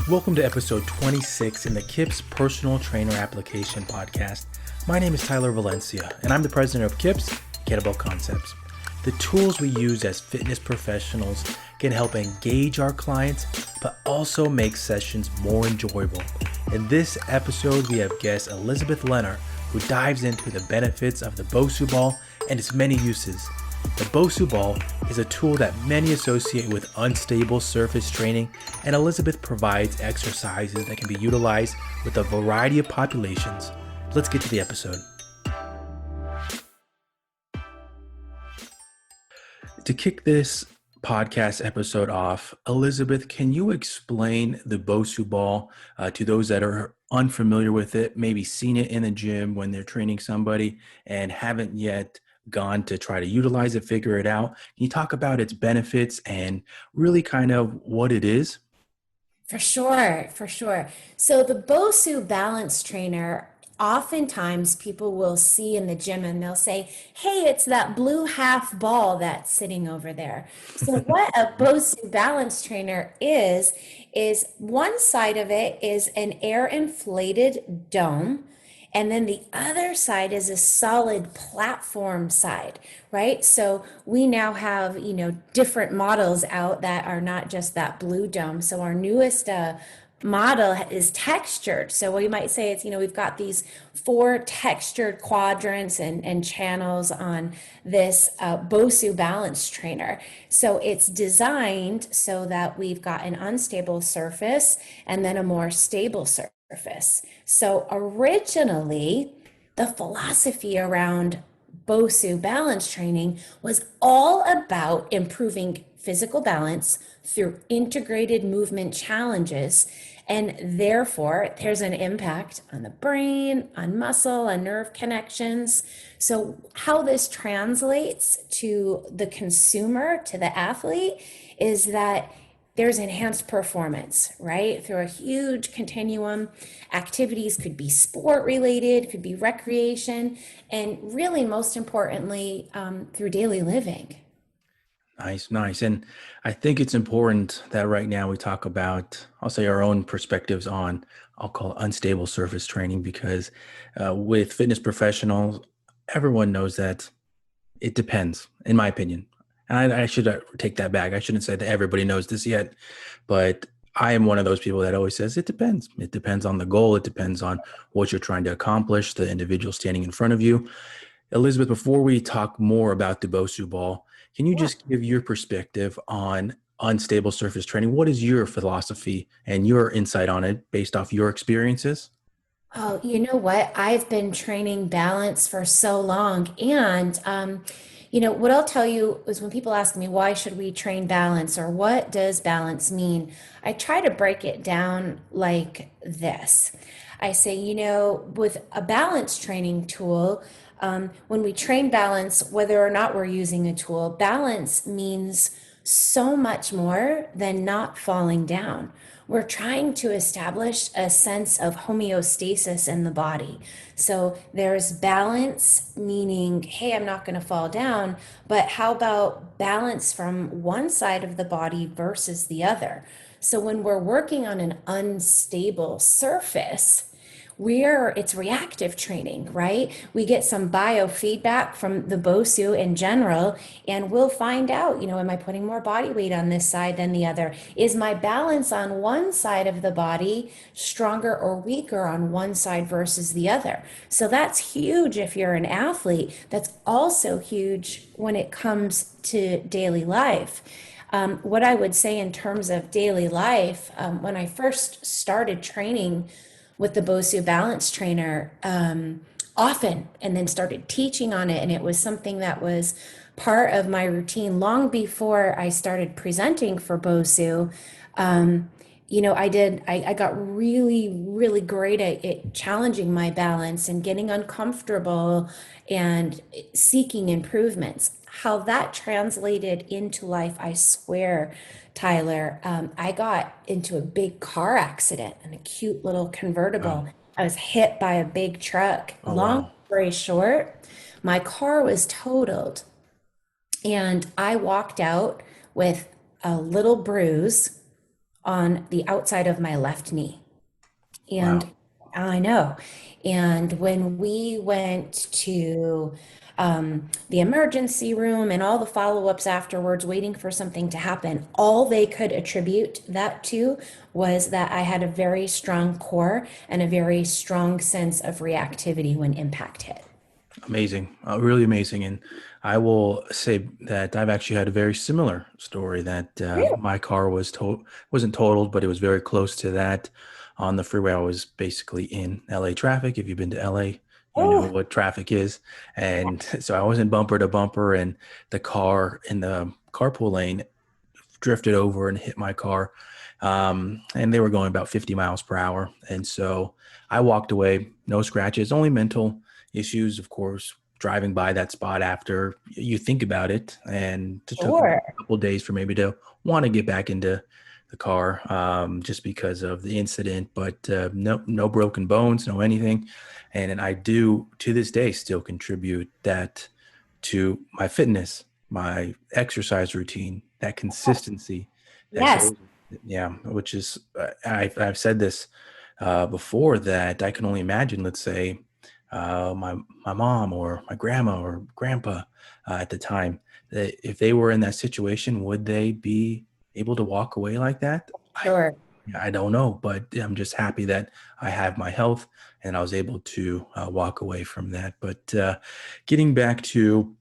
Welcome to episode 26 in the KIPS Personal Trainer Application Podcast. My name is Tyler Valencia, and I'm the president of KIPS, Kettlebell Concepts. The tools we use as fitness professionals can help engage our clients, but also make sessions more enjoyable. In this episode, we have guest Elizabeth Lenart, who dives into the benefits of the BOSU Ball and its many uses. The BOSU Ball is a tool that many associate with unstable surface training, and Elizabeth provides exercises that can be utilized with a variety of populations. Let's get to the episode. To kick this podcast episode off, Elizabeth, can you explain the BOSU Ball to those that are unfamiliar with it, maybe seen it in the gym when they're training somebody and haven't yet gone to try to utilize it, figure it out? Can you talk about its benefits and really kind of what it is? For sure. So the BOSU balance trainer, oftentimes people will see in the gym and they'll say, hey, it's that blue half ball that's sitting over there. So what a BOSU balance trainer is one side of it is an air inflated dome. And then the other side is a solid platform side, right? So we now have, different models out that are not just that blue dome. So our newest model is textured. So we might say it's, we've got these 4 textured quadrants and channels on this BOSU balance trainer. So it's designed so that we've got an unstable surface and then a more stable surface. So originally, the philosophy around BOSU balance training was all about improving physical balance through integrated movement challenges. And therefore, there's an impact on the brain, on muscle, on nerve connections. So how this translates to the consumer, to the athlete, is that there's enhanced performance, right? Through a huge continuum. Activities could be sport related, could be recreation, and really most importantly, through daily living. Nice. And I think it's important that right now we talk about, I'll say, our own perspectives on, I'll call it unstable surface training, because with fitness professionals, everyone knows that it depends, in my opinion. And I should take that back. I shouldn't say that everybody knows this yet, but I am one of those people that always says it depends. It depends on the goal. It depends on what you're trying to accomplish, the individual standing in front of you. Elizabeth, before we talk more about the BOSU Ball, can you just give your perspective on unstable surface training? What is your philosophy and your insight on it based off your experiences? Oh, you know what? I've been training balance for so long. And, what I'll tell you is when people ask me, why should we train balance or what does balance mean? I try to break it down like this. I say, with a balance training tool, when we train balance, whether or not we're using a tool, balance means so much more than not falling down. We're trying to establish a sense of homeostasis in the body. So there's balance, meaning, hey, I'm not going to fall down, but how about balance from one side of the body versus the other? So when we're working on an unstable surface, it's reactive training, right? We get some biofeedback from the BOSU in general, and we'll find out, am I putting more body weight on this side than the other? Is my balance on one side of the body stronger or weaker on one side versus the other? So that's huge if you're an athlete. That's also huge when it comes to daily life. What I would say in terms of daily life, when I first started training with the BOSU balance trainer often, and then started teaching on it. And it was something that was part of my routine long before I started presenting for BOSU. I got really, really great at it, challenging my balance and getting uncomfortable and seeking improvements. How that translated into life, I swear, Tyler, I got into a big car accident, an cute little Wow. convertible. I was hit by a big truck. Oh, Long wow. story short, my car was totaled, and I walked out with a little bruise on the outside of my left knee. Wow. And I know. And when we went to the emergency room and all the follow-ups afterwards, waiting for something to happen, all they could attribute that to was that I had a very strong core and a very strong sense of reactivity when impact hit. Amazing, really amazing. And I will say that I've actually had a very similar story that Really? my car wasn't totaled, but it was very close to that on the freeway. I was basically in LA traffic. If you've been to LA, you know Oh, what traffic is. And so I was in bumper to bumper, and the car in the carpool lane drifted over and hit my car. And they were going about 50 miles per hour. And so I walked away, no scratches, only mental issues, of course, driving by that spot after you think about it. And it took me sure. a couple of days for maybe to want to get back into the car just because of the incident, but no broken bones, no anything. And I do to this day still contribute that to my fitness, my exercise routine, that consistency that Yes, goes, yeah, which is, I've said this before that I can only imagine, let's say, my mom or my grandma or grandpa at the time, that if they were in that situation, would they be able to walk away like that? sure. I don't know, but I'm just happy that I have my health and I was able to walk away from that. But getting back to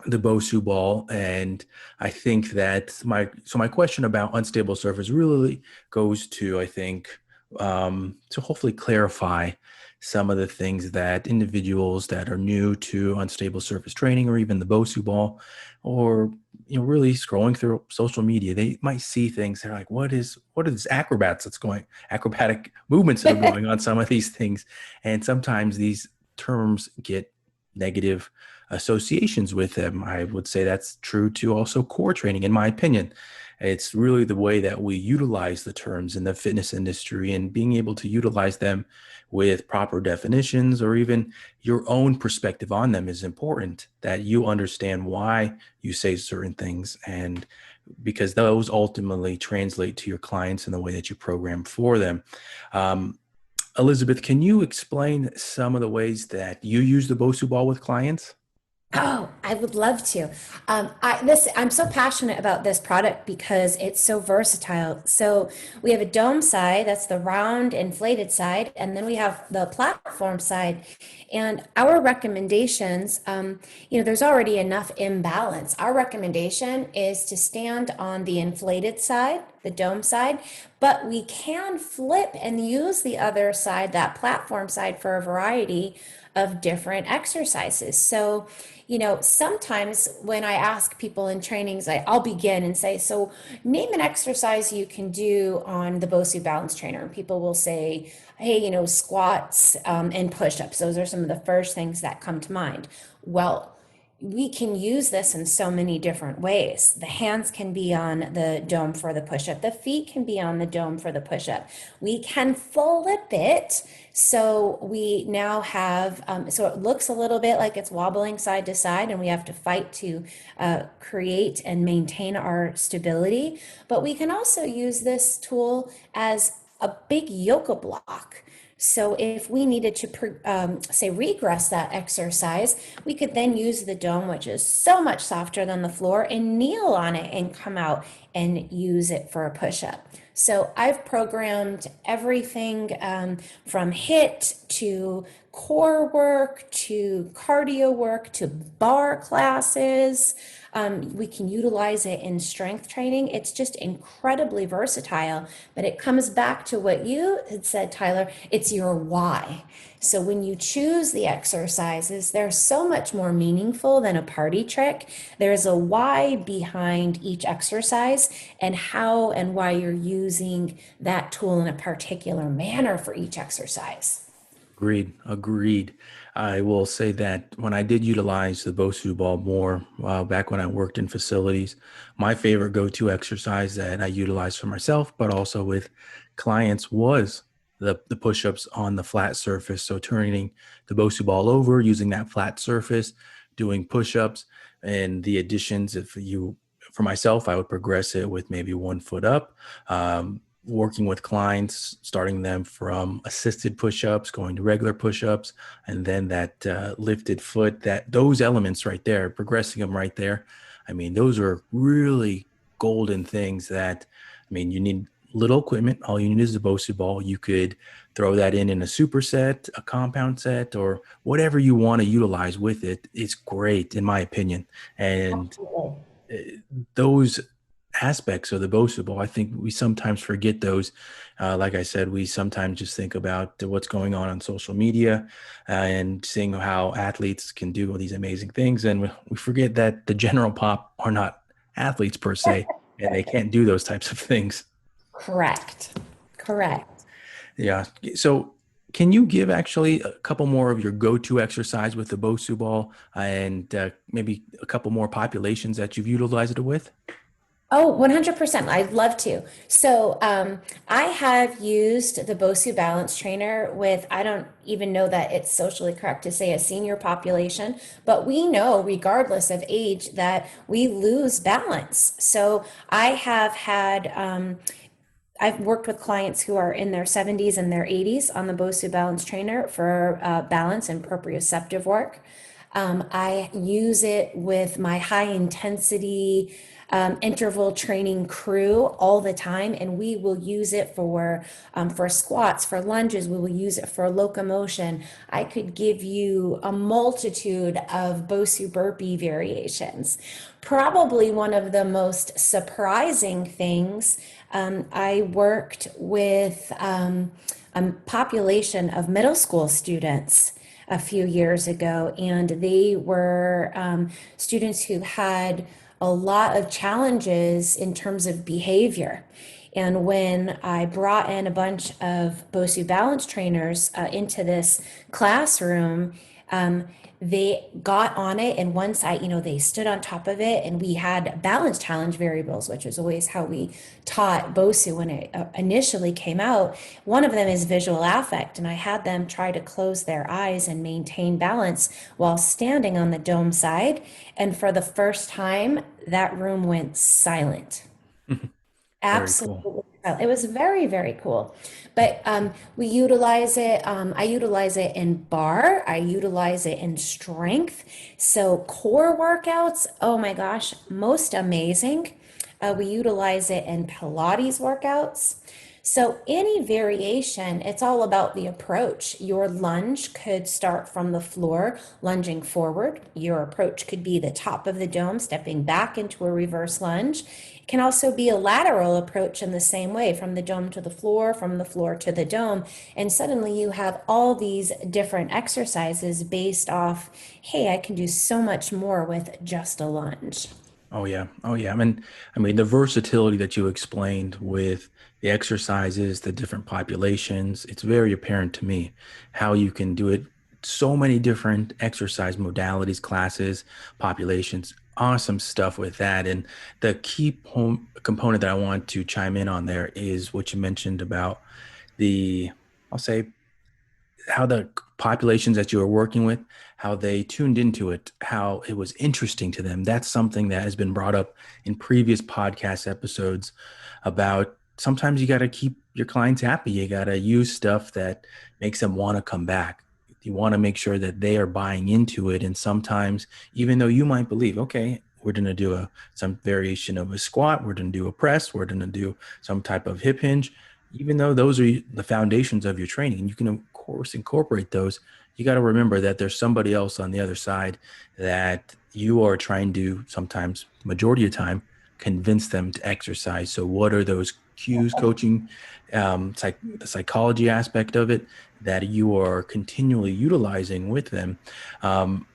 the BOSU ball. And I think that my question about unstable surface really goes to, I think, to hopefully clarify some of the things that individuals that are new to unstable surface training or even the BOSU ball, or really scrolling through social media, they might see things. They're like, what are these acrobatic movements that are going on some of these things? And sometimes these terms get negative associations with them. I would say that's true to also core training, in my opinion. It's really the way that we utilize the terms in the fitness industry and being able to utilize them with proper definitions or even your own perspective on them is important, that you understand why you say certain things, and because those ultimately translate to your clients in the way that you program for them. Um, Elizabeth, can you explain some of the ways that you use the BOSU ball with clients? Oh, I would love to. I'm so passionate about this product because it's so versatile. So we have a dome side, that's the round inflated side, and then we have the platform side. And our recommendations, there's already enough imbalance. Our recommendation is to stand on the inflated side, the dome side, but we can flip and use the other side, that platform side, for a variety of different exercises. So, sometimes when I ask people in trainings, I'll begin and say, so name an exercise you can do on the BOSU balance trainer. And people will say, hey, squats and push-ups. Those are some of the first things that come to mind. Well, we can use this in so many different ways. The hands can be on the dome for the push-up. The feet can be on the dome for the push-up. We can flip it. So we now have, so it looks a little bit like it's wobbling side to side, and we have to fight to create and maintain our stability. But we can also use this tool as a big yoga block. So if we needed to, say, regress that exercise, we could then use the dome, which is so much softer than the floor, and kneel on it and come out and use it for a push-up. So I've programmed everything from HIIT to core work to cardio work to bar classes. We can utilize it in strength training. It's just incredibly versatile, but it comes back to what you had said, Tyler. It's your why. So when you choose the exercises, they're so much more meaningful than a party trick. There's a why behind each exercise and how and why you're using that tool in a particular manner for each exercise. Agreed. Agreed. I will say that when I did utilize the BOSU ball more, back when I worked in facilities, my favorite go-to exercise that I utilized for myself, but also with clients, was the push-ups on the flat surface. So turning the BOSU ball over, using that flat surface, doing push-ups, and the additions. For myself, I would progress it with maybe 1 foot up. working with clients, starting them from assisted push-ups, going to regular push-ups, and then that lifted foot, that those elements right there, progressing them right there. I mean, those are really golden things that, I mean, you need little equipment. All you need is a BOSU ball. You could throw that in a superset, a compound set, or whatever you want to utilize with it. It's great, in my opinion. And uh, those aspects of the BOSU Ball, I think we sometimes forget those. Like I said, we sometimes just think about what's going on social media and seeing how athletes can do all these amazing things. And we forget that the general pop are not athletes per se, and they can't do those types of things. Correct. Correct. Yeah. So can you give actually a couple more of your go-to exercise with the BOSU Ball and maybe a couple more populations that you've utilized it with? Oh, 100%. I'd love to. So, I have used the BOSU Balance Trainer with, I don't even know that it's socially correct to say a senior population, but we know, regardless of age, that we lose balance. So, I have had, I've worked with clients who are in their 70s and their 80s on the BOSU Balance Trainer for balance and proprioceptive work. I use it with my high intensity interval training crew all the time, and we will use it for squats, for lunges. We will use it for locomotion. I could give you a multitude of BOSU burpee variations. Probably one of the most surprising things, I worked with a population of middle school students a few years ago, and they were students who had a lot of challenges in terms of behavior. And when I brought in a bunch of BOSU balance trainers into this classroom, um, they got on it, and once they stood on top of it, and we had balance challenge variables, which is always how we taught BOSU when it initially came out. One of them is visual affect, and I had them try to close their eyes and maintain balance while standing on the dome side. And for the first time, that room went silent. Very cool. Absolutely. It was very, very cool. But we utilize it. I utilize it in bar. I utilize it in strength. So core workouts, oh my gosh, most amazing. We utilize it in Pilates workouts. So any variation, it's all about the approach. Your lunge could start from the floor, lunging forward. Your approach could be the top of the dome, stepping back into a reverse lunge. It can also be a lateral approach in the same way, from the dome to the floor, from the floor to the dome. And suddenly you have all these different exercises based off, hey, I can do so much more with just a lunge. Oh yeah. Oh yeah. I mean the versatility that you explained with the exercises, the different populations, it's very apparent to me how you can do it. So many different exercise modalities, classes, populations. Awesome stuff with that. And the key component that I want to chime in on there is what you mentioned about the, I'll say, how the populations that you were working with, how they tuned into it, how it was interesting to them. That's something that has been brought up in previous podcast episodes about sometimes you got to keep your clients happy. You got to use stuff that makes them want to come back. You want to make sure that they are buying into it. And sometimes, even though you might believe, okay, we're going to do some variation of a squat, we're going to do a press, we're going to do some type of hip hinge, even though those are the foundations of your training, you can of course incorporate those. You got to remember that there's somebody else on the other side that you are trying to sometimes, majority of the time, convince them to exercise. So what are those cues, coaching, the psychology aspect of it that you are continually utilizing with them? Um,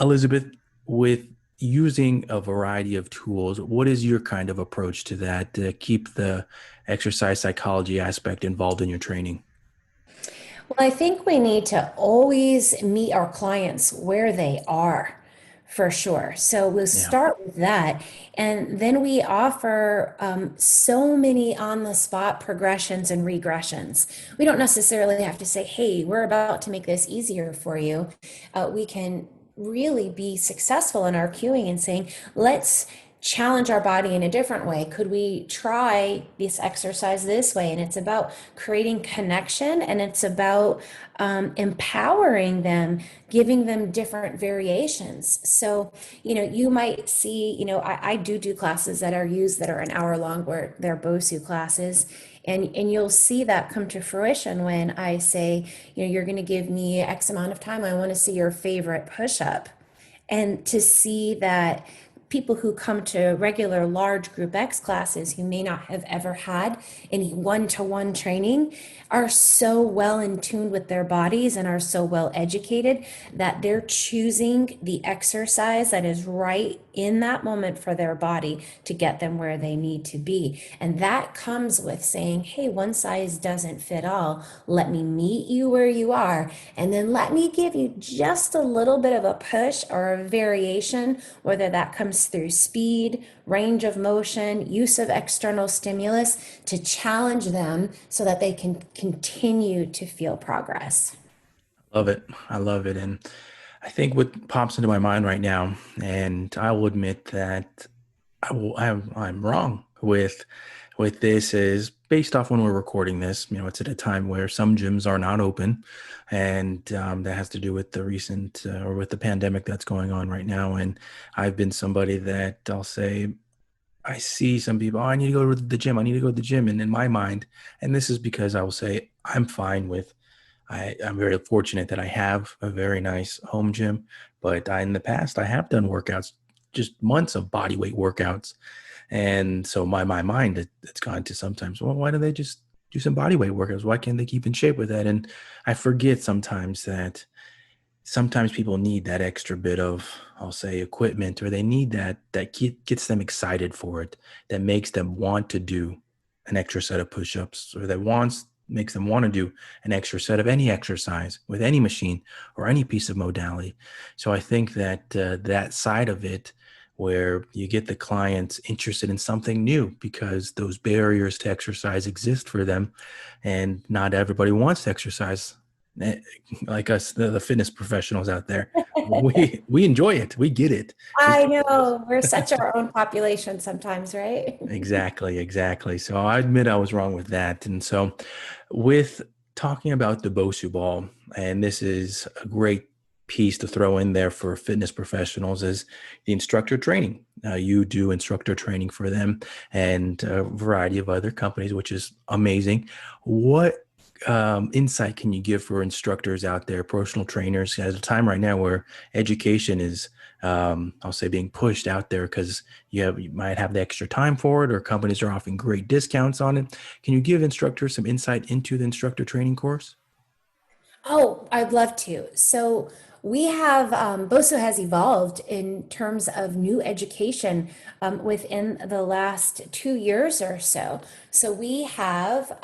Elizabeth, with using a variety of tools, what is your kind of approach to that to keep the exercise psychology aspect involved in your training? Well, I think we need to always meet our clients where they are, for sure. So we'll Yeah. start with that. And then we offer so many on the spot progressions and regressions. We don't necessarily have to say, hey, we're about to make this easier for you. We can really be successful in our cueing and saying, let's challenge our body in a different way? Could we try this exercise this way? And it's about creating connection, and it's about empowering them, giving them different variations. So, you might see, I do classes that are used that are an hour long, where they're BOSU classes. And you'll see that come to fruition when I say, you're going to give me X amount of time. I want to see your favorite push up. And to see that people who come to regular large group X classes who may not have ever had any one-to-one training are so well in tune with their bodies and are so well educated that they're choosing the exercise that is right in that moment for their body to get them where they need to be. And that comes with saying, hey, one size doesn't fit all. Let me meet you where you are, and then let me give you just a little bit of a push or a variation, whether that comes through speed, range of motion, use of external stimulus, to challenge them so that they can continue to feel progress. Love it. I love it. And I think what pops into my mind right now, and I will admit that I'm wrong with this, is based off when we're recording this. It's at a time where some gyms are not open, and that has to do with the recent or with the pandemic that's going on right now. And I've been somebody that I'll say, I see some people, oh, I need to go to the gym. I need to go to the gym. And in my mind, and this is because I will say I'm fine with, I'm very fortunate that I have a very nice home gym, but in the past, I have done workouts, just months of body weight workouts. And so my mind, it's gone to sometimes, well, why don't they just do some body weight workouts? Why can't they keep in shape with that? And I forget sometimes that sometimes people need that extra bit of, I'll say, equipment, or they need that gets them excited for it, that makes them want to do an extra set of push-ups, or that makes them want to do an extra set of any exercise with any machine or any piece of modality. So I think that that side of it, where you get the clients interested in something new because those barriers to exercise exist for them, and not everybody wants to exercise. Like us, the fitness professionals out there, we enjoy it. We get it. We I get this. know we're such our own population sometimes, right? Exactly, exactly. So I admit I was wrong with that. And so with talking about the BOSU ball, and this is a great piece to throw in there for fitness professionals, is the instructor training. You do instructor training for them and a variety of other companies, which is amazing. What insight can you give for instructors out there, personal trainers, at a time right now where education is, I'll say, being pushed out there because you might have the extra time for it, or companies are offering great discounts on it. Can you give instructors some insight into the instructor training course? Oh, I'd love to. So we have BOSU has evolved in terms of new education within the last 2 years or so. So we have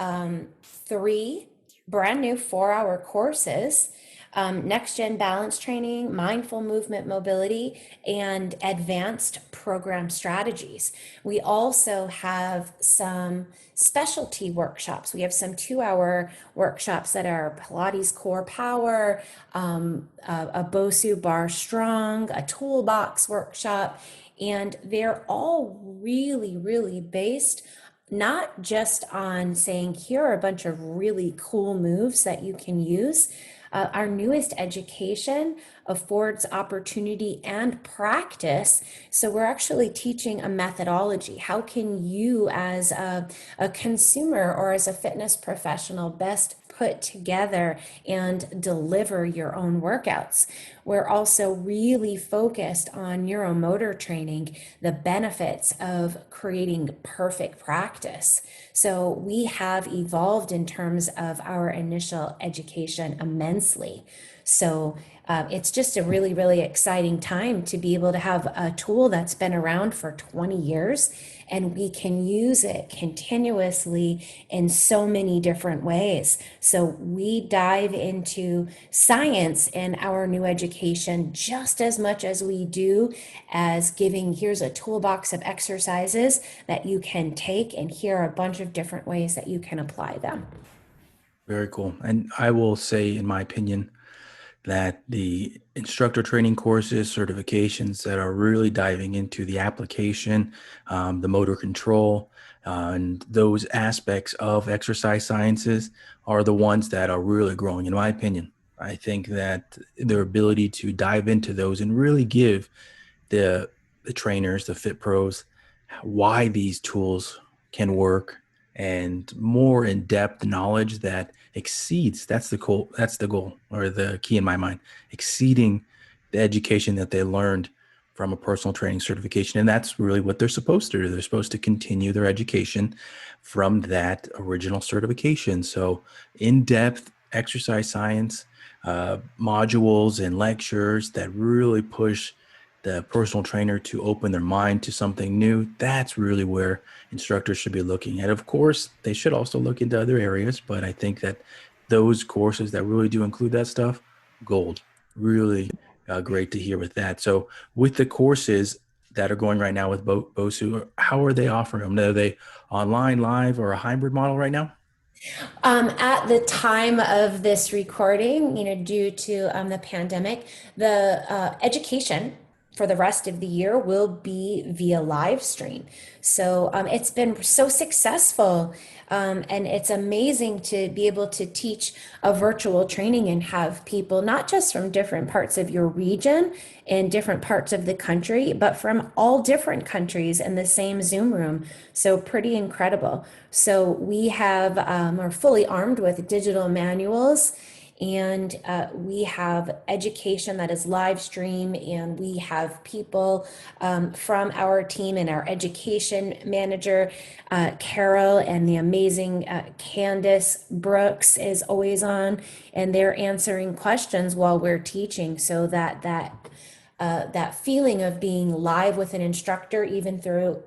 three brand new 4-hour courses: next gen balance training, mindful movement mobility, and advanced program strategies. We also have some specialty workshops. We have some 2-hour workshops that are Pilates core power, a BOSU bar strong, a toolbox workshop, and they're all really, really based not just on saying, here are a bunch of really cool moves that you can use. Our newest education affords opportunity and practice. So we're actually teaching a methodology. How can you, as a consumer or as a fitness professional, best put together and deliver your own workouts? We're also really focused on neuromotor training, the benefits of creating perfect practice. So we have evolved in terms of our initial education immensely. So it's just a really, really exciting time to be able to have a tool that's been around for 20 years, and we can use it continuously in so many different ways. So we dive into science in our new education just as much as we do as giving, here's a toolbox of exercises that you can take, and here are a bunch of different ways that you can apply them. Very cool. And I will say, in my opinion, that the instructor training courses, certifications that are really diving into the application, the motor control, and those aspects of exercise sciences are the ones that are really growing, in my opinion. I think that their ability to dive into those and really give the the trainers, the fit pros, why these tools can work and more in-depth knowledge that exceeds that's the goal or the key in my mind, exceeding the education that they learned from a personal training certification. And that's really what they're supposed to do. They're supposed to continue their education from that original certification. So in-depth exercise science modules and lectures that really push the personal trainer to open their mind to something new. That's really where instructors should be looking at. Of course, they should also look into other areas, but I think that those courses that really do include that stuff, gold. Really great to hear with that. So, with the courses that are going right now with BOSU, how are they offering them? Are they online, live, or a hybrid model right now? At the time of this recording, due to the pandemic, the education for the rest of the year will be via live stream. So it's been so successful. And it's amazing to be able to teach a virtual training and have people not just from different parts of your region and different parts of the country, but from all different countries in the same Zoom room. So pretty incredible. So we have are fully armed with digital manuals, and we have education that is live stream, and we have people from our team and our education manager, Carol, and the amazing Candace Brooks is always on, and they're answering questions while we're teaching, so that feeling of being live with an instructor, even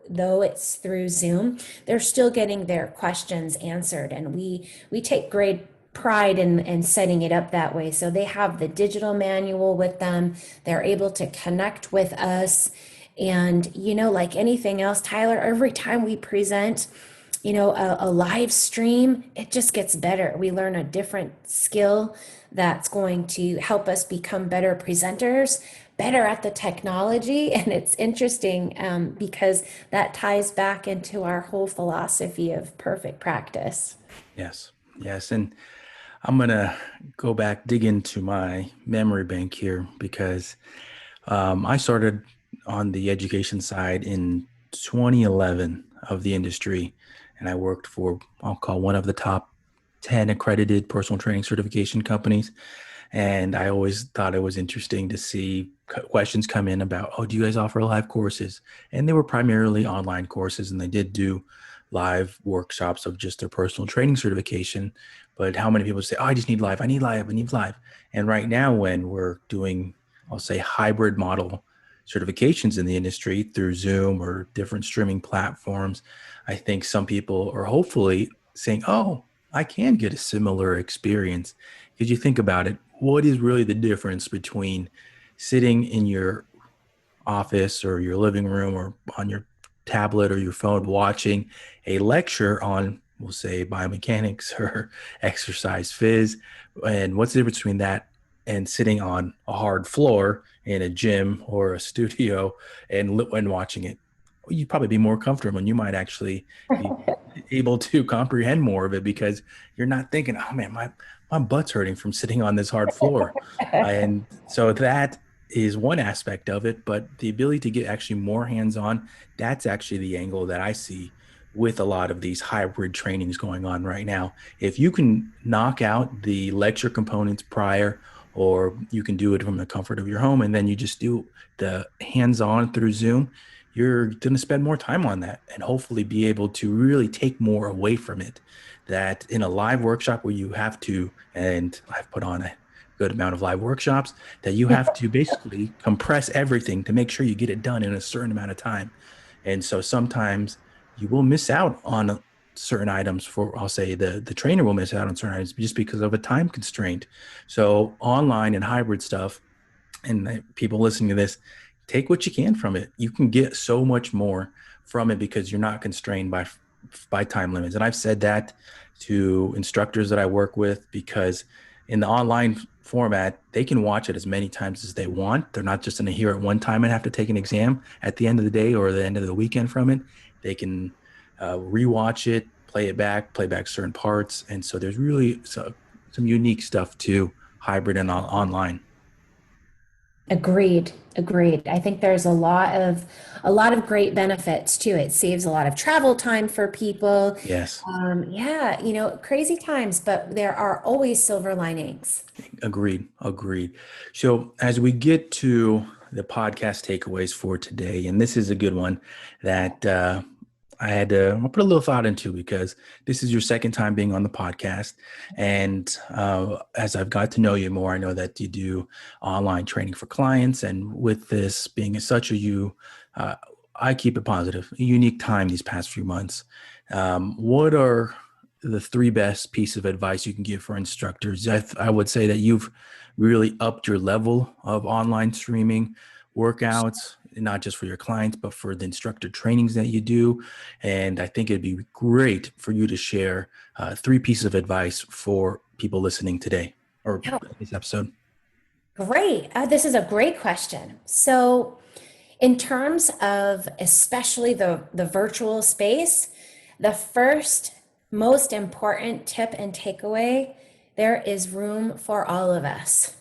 though it's through Zoom, they're still getting their questions answered, and we take great pride in setting it up that way. So they have the digital manual with them. They're able to connect with us. And, like anything else, Tyler, every time we present, a live stream, it just gets better. We learn a different skill that's going to help us become better presenters, better at the technology. And it's interesting because that ties back into our whole philosophy of perfect practice. Yes. Yes. And I'm going to go back, dig into my memory bank here because I started on the education side in 2011 of the industry, and I worked for, I'll call one of the top 10 accredited personal training certification companies. And I always thought it was interesting to see questions come in about, oh, do you guys offer live courses? And they were primarily online courses, and they did do live workshops of just their personal training certification. But how many people say, oh, I just need live, I need live, I need live. And right now, when we're doing, I'll say, hybrid model certifications in the industry through Zoom or different streaming platforms, I think some people are hopefully saying, oh, I can get a similar experience. Because you think about it, what is really the difference between sitting in your office or your living room or on your tablet or your phone watching a lecture on, we'll say, biomechanics or exercise phys? And what's the difference between that and sitting on a hard floor in a gym or a studio and watching it? Well, you'd probably be more comfortable and you might actually be able to comprehend more of it because you're not thinking, oh man, my butt's hurting from sitting on this hard floor. And so that is one aspect of it, but the ability to get actually more hands-on, that's actually the angle that I see with a lot of these hybrid trainings going on right now. If you can knock out the lecture components prior, or you can do it from the comfort of your home, and then you just do the hands-on through Zoom, you're going to spend more time on that and hopefully be able to really take more away from it. That in a live workshop where you have to, and I've put on a good amount of live workshops, that you have to basically compress everything to make sure you get it done in a certain amount of time. And so sometimes you will miss out on certain items for, I'll say the trainer will miss out on certain items just because of a time constraint. So online and hybrid stuff, and people listening to this, take what you can from it. You can get so much more from it because you're not constrained by time limits. And I've said that to instructors that I work with because in the online format, they can watch it as many times as they want. They're not just going to hear it one time and have to take an exam at the end of the day or the end of the weekend from it. They can rewatch it, play back certain parts. And so there's really some unique stuff too, hybrid and online. Agreed. Agreed. I think there's a lot of great benefits to it. Saves a lot of travel time for people. Yes. Yeah, crazy times, but there are always silver linings. Agreed. Agreed. So as we get to the podcast takeaways for today, and this is a good one that I had to I'll put a little thought into because this is your second time being on the podcast. And as I've got to know you more, I know that you do online training for clients. And with this being such uh, I keep it positive, a unique time these past few months. What are the three best pieces of advice you can give for instructors? I would say that you've really upped your level of online streaming workouts, not just for your clients, but for the instructor trainings that you do. And I think it'd be great for you to share three pieces of advice for people listening today or Oh, this episode. great. This is a great question. So, in terms of especially the virtual space, the first most important tip and takeaway, there is room for all of us.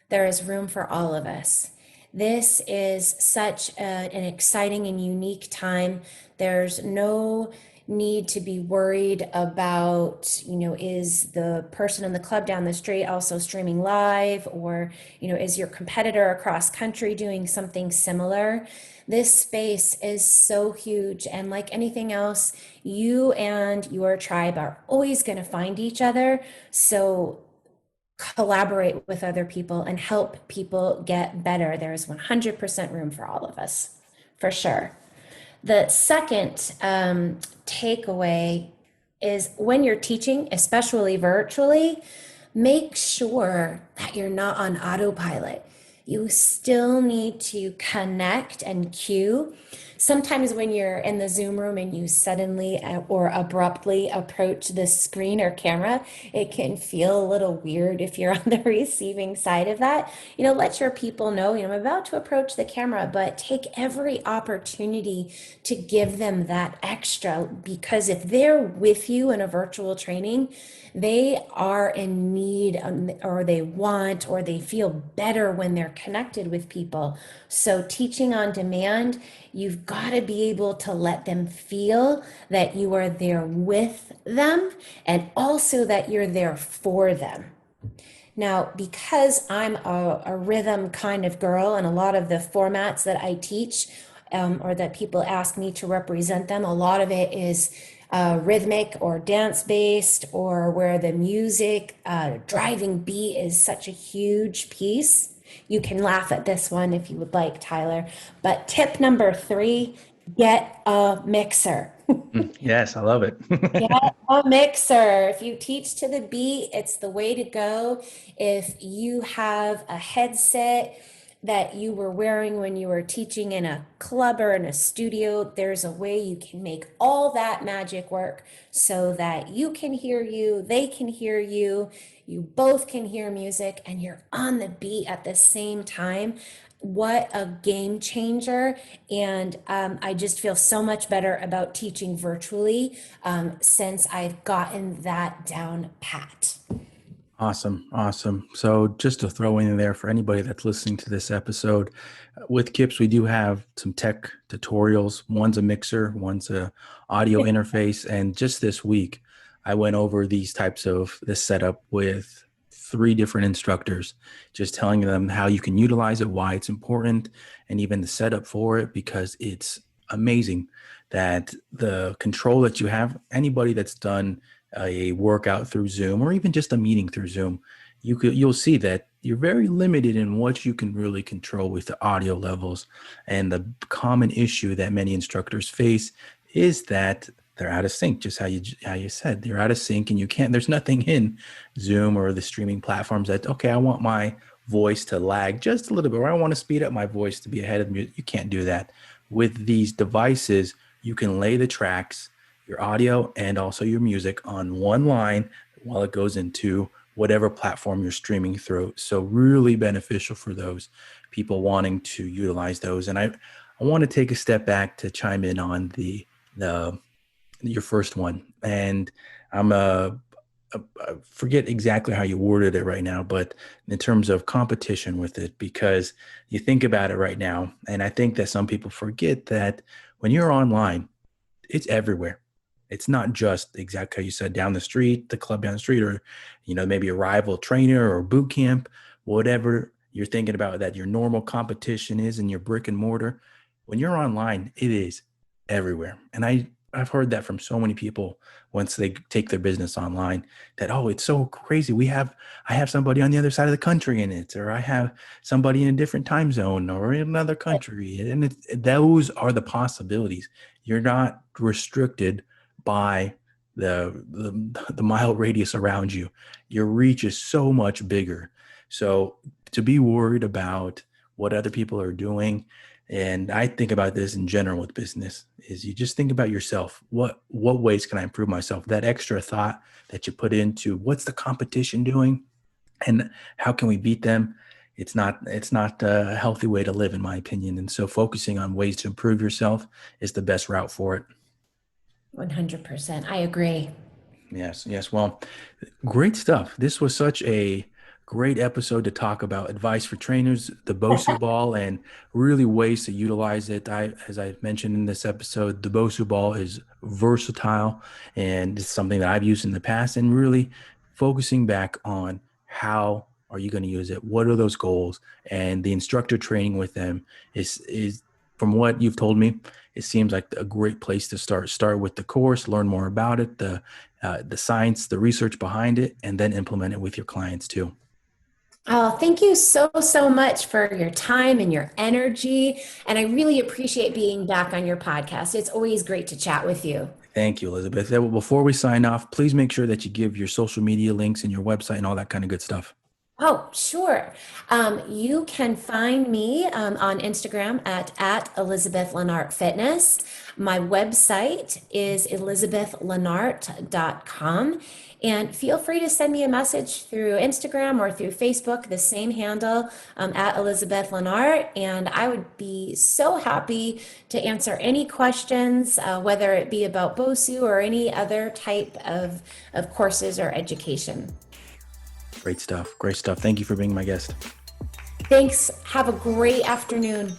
There is room for all of us. This is such an exciting and unique time. There's no need to be worried about, is the person in the club down the street also streaming live, or, is your competitor across country doing something similar? This space is so huge. And like anything else, you and your tribe are always going to find each other. So collaborate with other people and help people get better. There is 100% room for all of us, for sure. The second takeaway is when you're teaching, especially virtually, make sure that you're not on autopilot. You still need to connect and cue. Sometimes when you're in the Zoom room and you suddenly or abruptly approach the screen or camera, it can feel a little weird if you're on the receiving side of that. Let your people know, I'm about to approach the camera, but take every opportunity to give them that extra, because if they're with you in a virtual training, they are in need, or they want, or they feel better when they're connected with people. So teaching on demand, you've got to be able to let them feel that you are there with them and also that you're there for them. Now, because I'm a rhythm kind of girl, and a lot of the formats that I teach, or that people ask me to represent them, a lot of it is rhythmic or dance based, or where the music driving beat is such a huge piece. You can laugh at this one if you would like, Tyler. But tip number 3, get a mixer. Yes, I love it. Get a mixer. If you teach to the beat, it's the way to go. If you have a headset that you were wearing when you were teaching in a club or in a studio, there's a way you can make all that magic work so that you can hear you, they can hear you, you both can hear music, and you're on the beat at the same time. What a game changer. And I just feel so much better about teaching virtually since I've gotten that down pat. Awesome. Awesome. So just to throw in there for anybody that's listening to this episode, with KIPS, we do have some tech tutorials. One's a mixer, one's a audio interface. And just this week, I went over these types of this setup with 3 different instructors, just telling them how you can utilize it, why it's important, and even the setup for it, because it's amazing that the control that you have, anybody that's done a workout through Zoom or even just a meeting through Zoom, you'll see that you're very limited in what you can really control with the audio levels. And the common issue that many instructors face is that they're out of sync, just how you said, they're out of sync, and there's nothing in Zoom or the streaming platforms that, okay, I want my voice to lag just a little bit, or I want to speed up my voice to be ahead of me. You can't do that. With these devices, you can lay the tracks, your audio and also your music, on one line while it goes into whatever platform you're streaming through. So really beneficial for those people wanting to utilize those. And I want to take a step back to chime in on the your first one. And I'm I forget exactly how you worded it right now, but in terms of competition with it, because you think about it right now, and I think that some people forget that when you're online, it's everywhere. It's not just exactly how you said down the street, the club down the street, or maybe a rival trainer or boot camp, whatever you're thinking about that your normal competition is in your brick and mortar. When you're online, it is everywhere. And I've heard that from so many people once they take their business online that, oh, it's so crazy. I have somebody on the other side of the country in it, or I have somebody in a different time zone or in another country. And those are the possibilities. You're not restricted by the mile radius around you. Your reach is so much bigger. So to be worried about what other people are doing, and I think about this in general with business, is you just think about yourself. What ways can I improve myself? That extra thought that you put into what's the competition doing, and how can we beat them? It's not a healthy way to live, in my opinion. And so focusing on ways to improve yourself is the best route for it. 100%. I agree. Yes, yes. Well, great stuff. This was such a great episode to talk about advice for trainers, the BOSU ball, and really ways to utilize it. As I mentioned in this episode, the BOSU ball is versatile and it's something that I've used in the past, and really focusing back on how are you going to use it? What are those goals? And the instructor training with them is from what you've told me, it seems like a great place to start. Start with the course, learn more about it, the science, the research behind it, and then implement it with your clients too. Oh, thank you so, so much for your time and your energy. And I really appreciate being back on your podcast. It's always great to chat with you. Thank you, Elizabeth. Before we sign off, please make sure that you give your social media links and your website and all that kind of good stuff. Oh, sure. You can find me on Instagram at Elizabeth Lenart Fitness. My website is elizabethlenart.com. And feel free to send me a message through Instagram or through Facebook, the same handle at Elizabeth Lenart. And I would be so happy to answer any questions, whether it be about BOSU or any other type of courses or education. Great stuff. Great stuff. Thank you for being my guest. Thanks. Have a great afternoon.